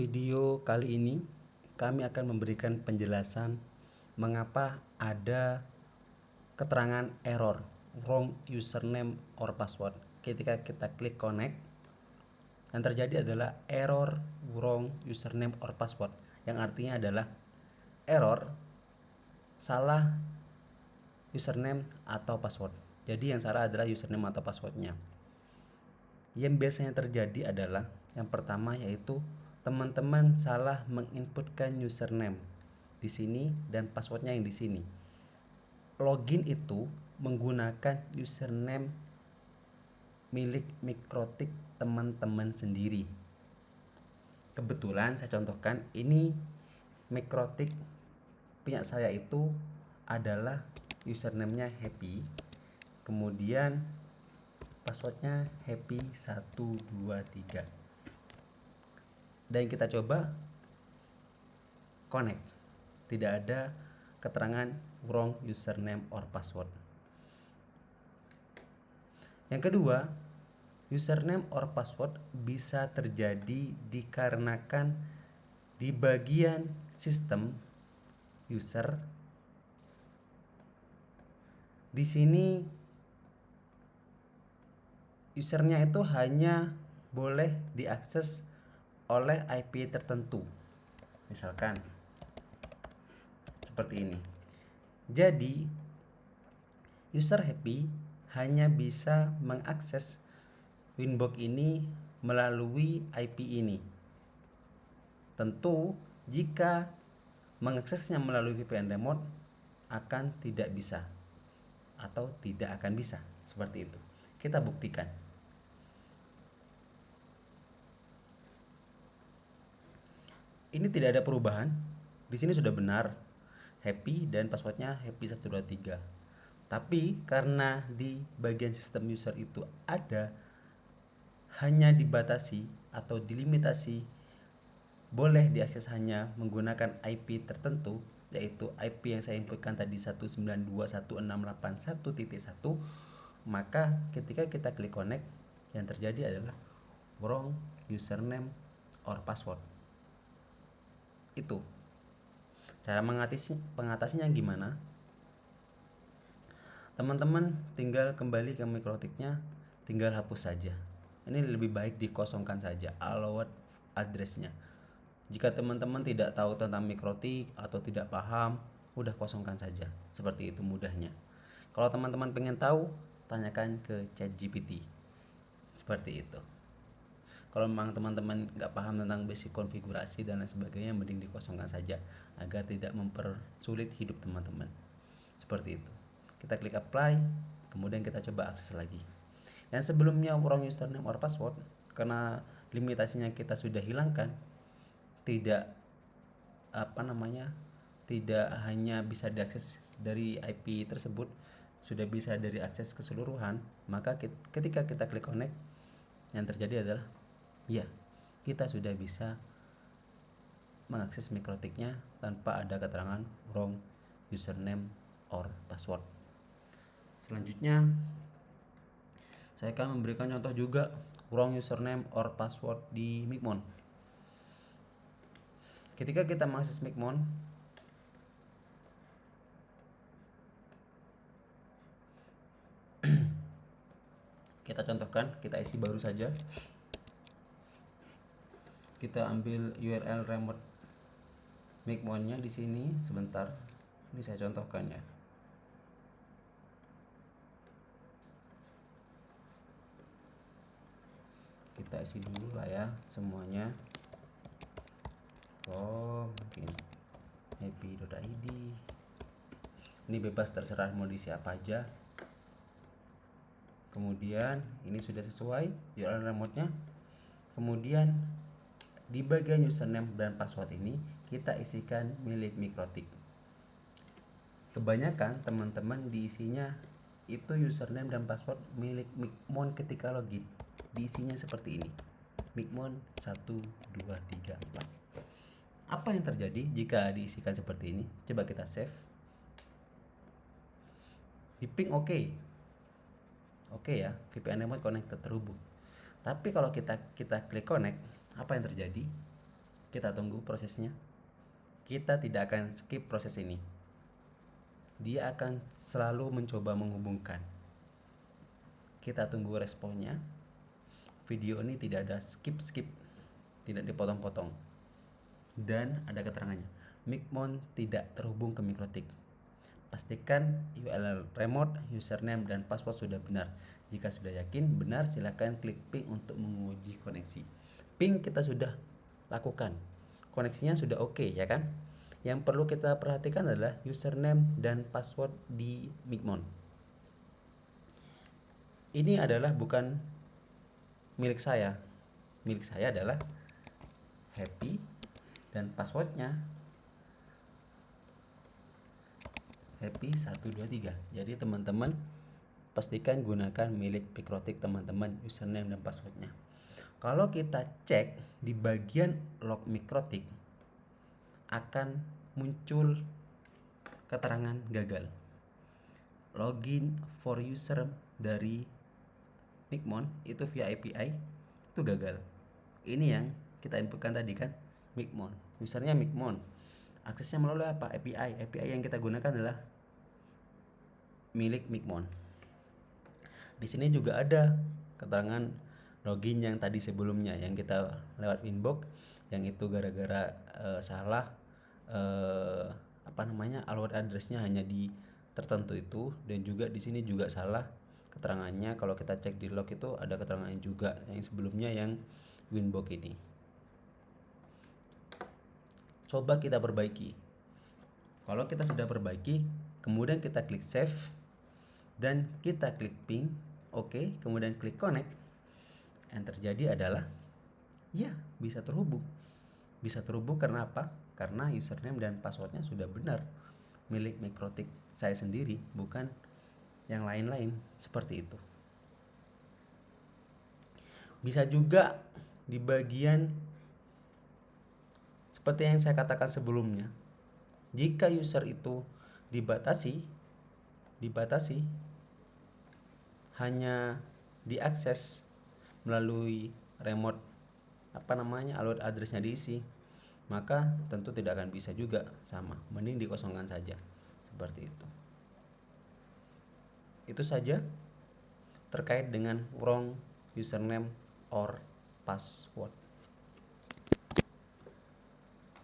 Video kali ini kami akan memberikan penjelasan mengapa ada keterangan error wrong username or password ketika kita klik connect. Yang terjadi adalah error wrong username or password, yang artinya adalah error salah username atau password. Jadi yang salah adalah username atau passwordnya. Yang biasanya terjadi adalah yang pertama, yaitu teman-teman salah menginputkan username di sini dan passwordnya yang di sini. Login itu menggunakan username milik Mikrotik teman-teman sendiri. Kebetulan saya contohkan ini Mikrotik punya saya itu adalah username-nya happy, kemudian passwordnya happy123, dan kita coba connect, tidak ada keterangan wrong username or password. Yang kedua, username or password bisa terjadi dikarenakan di bagian sistem user di sini usernya itu hanya boleh diakses oleh IP tertentu, misalkan seperti ini. Jadi user happy hanya bisa mengakses Winbox ini melalui IP ini. Tentu jika mengaksesnya melalui VPN remote akan tidak bisa atau tidak akan bisa, seperti itu. Kita buktikan. Ini tidak ada perubahan. Di sini sudah benar happy dan passwordnya happy123. Tapi karena di bagian sistem user itu ada hanya dibatasi atau dilimitasi boleh diakses hanya menggunakan IP tertentu, yaitu IP yang saya inputkan tadi 192.168.1.1, maka ketika kita klik connect yang terjadi adalah wrong username or password. Itu cara pengatasinya gimana? Teman-teman tinggal kembali ke Mikrotiknya, tinggal hapus saja. Ini lebih baik dikosongkan saja allowed address-nya. Jika teman-teman tidak tahu tentang Mikrotik atau tidak paham, udah kosongkan saja. Seperti itu mudahnya. Kalau teman-teman pengen tahu, tanyakan ke ChatGPT. Seperti itu. Kalau memang teman-teman nggak paham tentang basic konfigurasi dan lain sebagainya, mending dikosongkan saja agar tidak mempersulit hidup teman-teman. Seperti itu. Kita klik apply, kemudian kita coba akses lagi. Yang sebelumnya wrong username or password, karena limitasinya kita sudah hilangkan, tidak tidak hanya bisa diakses dari IP tersebut, sudah bisa dari akses keseluruhan, maka ketika kita klik connect, yang terjadi adalah ya, kita sudah bisa mengakses Mikrotiknya tanpa ada keterangan wrong username or password. Selanjutnya saya akan memberikan contoh juga wrong username or password di Micmon. Ketika kita mengakses Micmon, kita contohkan, kita isi baru saja. Kita ambil URL remote Micmonnya di sini sebentar. Ini saya contohkan ya. Kita isi dulu lah ya semuanya. Mungkin happy.id. Ini bebas, terserah mau diisi apa aja. Kemudian ini sudah sesuai URL remote-nya. Kemudian di bagian username dan password ini kita isikan milik Mikrotik. Kebanyakan teman-teman diisinya itu username dan password milik Micmon ketika login. Diisinya seperti ini. Micmon 1 2 3 4. Apa yang terjadi jika diisikan seperti ini? Coba kita save. Di ping oke ya, VPN remote connected, terhubung. Tapi kalau kita klik connect, apa yang terjadi? Kita tunggu prosesnya. Kita tidak akan skip proses ini. Dia akan selalu mencoba menghubungkan. Kita tunggu responnya. Video ini tidak ada skip-skip, tidak dipotong-potong. Dan ada keterangannya, Micmon tidak terhubung ke Mikrotik. Pastikan URL remote, username, dan password sudah benar. Jika sudah yakin benar, silakan klik ping untuk menguji koneksi. Ping kita sudah lakukan, koneksinya sudah oke, ya kan? Yang perlu kita perhatikan adalah username dan password di Micmon. Ini adalah bukan milik saya. Milik saya adalah Happy dan passwordnya Happy 123. Jadi teman-teman pastikan gunakan milik Mikrotik teman-teman, username dan passwordnya. Kalau kita cek di bagian log Mikrotik akan muncul keterangan gagal. Login for user dari Micmon itu via API itu gagal. Ini yang kita inputkan tadi kan, Micmon. Usernya Micmon. Aksesnya melalui apa? API. API yang kita gunakan adalah milik Micmon. Di sini juga ada keterangan login yang tadi sebelumnya yang kita lewat inbox, yang itu gara-gara salah allowed addressnya hanya di tertentu itu, dan juga di sini juga salah keterangannya. Kalau kita cek di log itu ada keterangannya juga yang sebelumnya yang winbox ini. Coba kita perbaiki. Kalau kita sudah perbaiki, kemudian kita klik save dan kita klik ping, oke, kemudian klik connect. Yang terjadi adalah ya, bisa terhubung. Bisa terhubung karena apa? Karena username dan passwordnya sudah benar, milik Mikrotik saya sendiri, bukan yang lain-lain. Seperti itu. Bisa juga di bagian seperti yang saya katakan sebelumnya, jika user itu dibatasi hanya diakses melalui remote allowed addressnya diisi, maka tentu tidak akan bisa juga, sama, mending dikosongkan saja. Seperti itu. Itu saja terkait dengan wrong username or password.